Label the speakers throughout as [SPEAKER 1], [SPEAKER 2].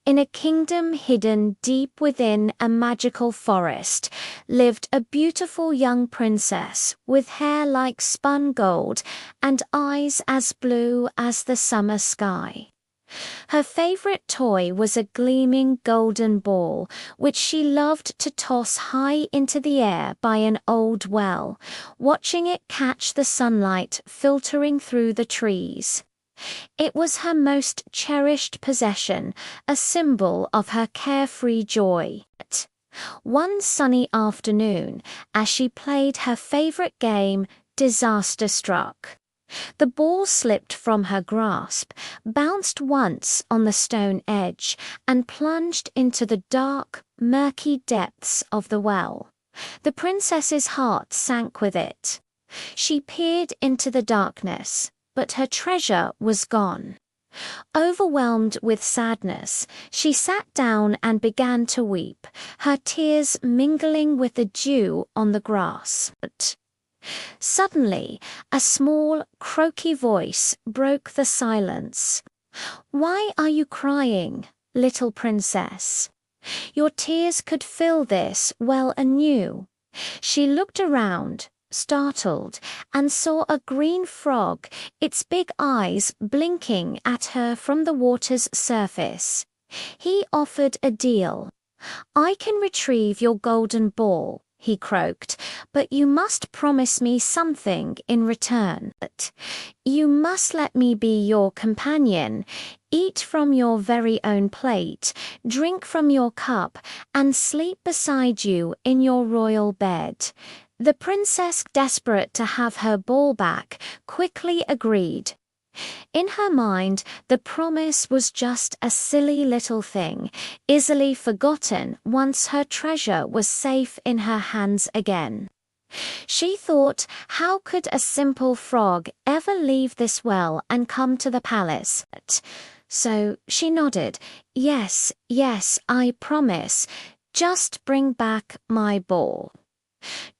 [SPEAKER 1] In a kingdom hidden deep within a magical forest, lived a beautiful young princess with hair like spun gold and eyes as blue as the summer sky. Her favorite toy was a gleaming golden ball, which she loved to toss high into the air by an old well, watching it catch the sunlight filtering through the trees. It was her most cherished possession, a symbol of her carefree joy. One sunny afternoon, as she played her favorite game, disaster struck. The ball slipped from her grasp, bounced once on the stone edge, and plunged into the dark, murky depths of the well. The princess's heart sank with it. She peered into the darkness, but her treasure was gone. Overwhelmed with sadness, she sat down and began to weep, her tears mingling with the dew on the grass. Suddenly, a small, croaky voice broke the silence. "Why are you crying, little princess? Your tears could fill this well anew." She looked around, startled, and saw a green frog, its big eyes blinking at her from the water's surface. He offered a deal. "I can retrieve your golden ball," he croaked, "but you must promise me something in return. You must let me be your companion, eat from your very own plate, drink from your cup, and sleep beside you in your royal bed." The princess, desperate to have her ball back, quickly agreed. In her mind, the promise was just a silly little thing, easily forgotten once her treasure was safe in her hands again. She thought, how could a simple frog ever leave this well and come to the palace? So she nodded. Yes, I promise. Just bring back my ball."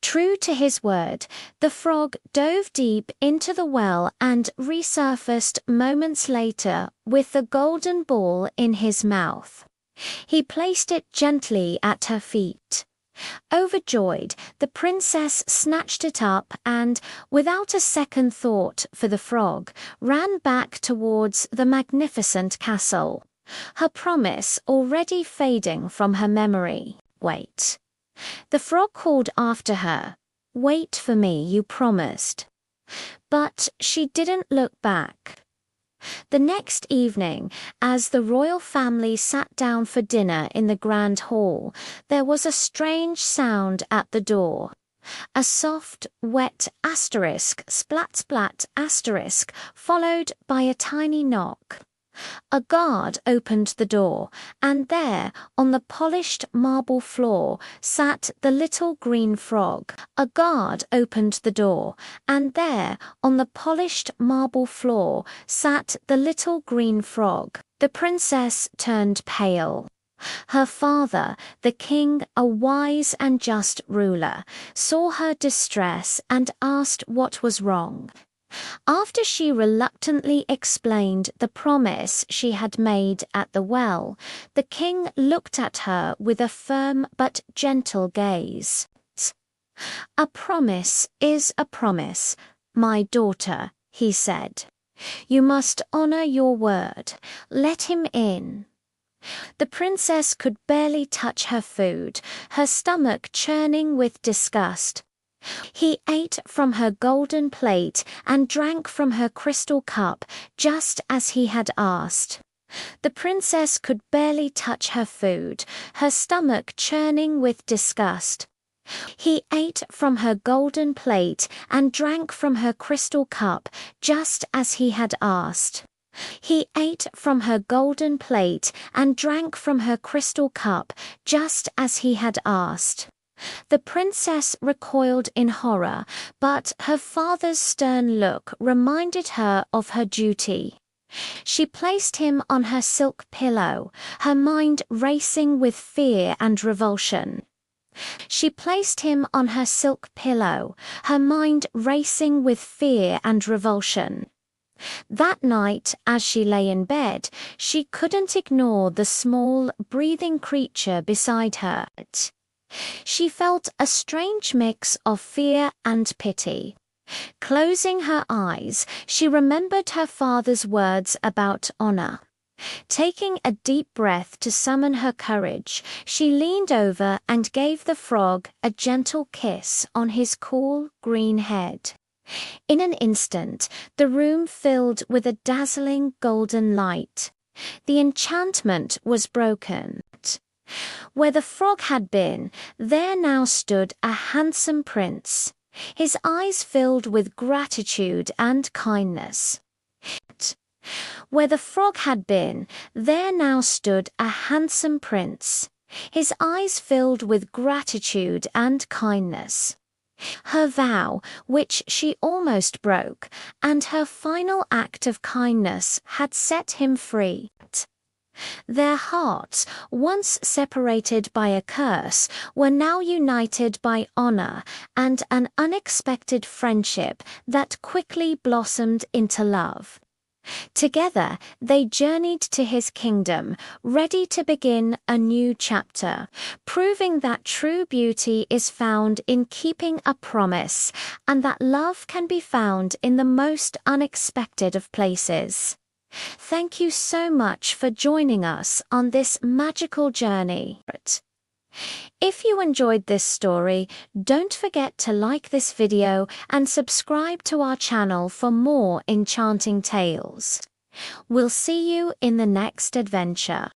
[SPEAKER 1] True to his word, the frog dove deep into the well and resurfaced moments later with the golden ball in his mouth. He placed it gently at her feet. Overjoyed, the princess snatched it up and, without a second thought for the frog, ran back towards the magnificent castle, her promise already fading from her memory. "Wait." The frog called after her, "Wait for me, you promised." But she didn't look back. The next evening, as the royal family sat down for dinner in the grand hall, there was a strange sound at the door. A soft, wet asterisk, splat splat asterisk, followed by a tiny knock. A guard opened the door, and there, on the polished marble floor, sat the little green frog. A guard opened the door, and there, on the polished marble floor, sat the little green frog. The princess turned pale. Her father, the king, a wise and just ruler, saw her distress and asked what was wrong. After she reluctantly explained the promise she had made at the well, the king looked at her with a firm but gentle gaze. "A promise is a promise, my daughter," he said. "You must honor your word. Let him in." The princess could barely touch her food, her stomach churning with disgust. He ate from her golden plate and drank from her crystal cup, just as he had asked. The princess could barely touch her food, her stomach churning with disgust. He ate from her golden plate and drank from her crystal cup, just as he had asked. He ate from her golden plate and drank from her crystal cup, just as he had asked. The princess recoiled in horror, but her father's stern look reminded her of her duty. She placed him on her silk pillow, her mind racing with fear and revulsion. She placed him on her silk pillow, her mind racing with fear and revulsion. That night, as she lay in bed, she couldn't ignore the small, breathing creature beside her. She felt a strange mix of fear and pity. Closing her eyes, she remembered her father's words about honor. Taking a deep breath to summon her courage, she leaned over and gave the frog a gentle kiss on his cool green head. In an instant, the room filled with a dazzling golden light. The enchantment was broken. Where the frog had been, there now stood a handsome prince, his eyes filled with gratitude and kindness. Where the frog had been, there now stood a handsome prince, his eyes filled with gratitude and kindness. Her vow, which she almost broke, and her final act of kindness had set him free. Their hearts, once separated by a curse, were now united by honor and an unexpected friendship that quickly blossomed into love. Together, they journeyed to his kingdom, ready to begin a new chapter, proving that true beauty is found in keeping a promise, and that love can be found in the most unexpected of places. Thank you so much for joining us on this magical journey. If you enjoyed this story, don't forget to like this video and subscribe to our channel for more enchanting tales. We'll see you in the next adventure.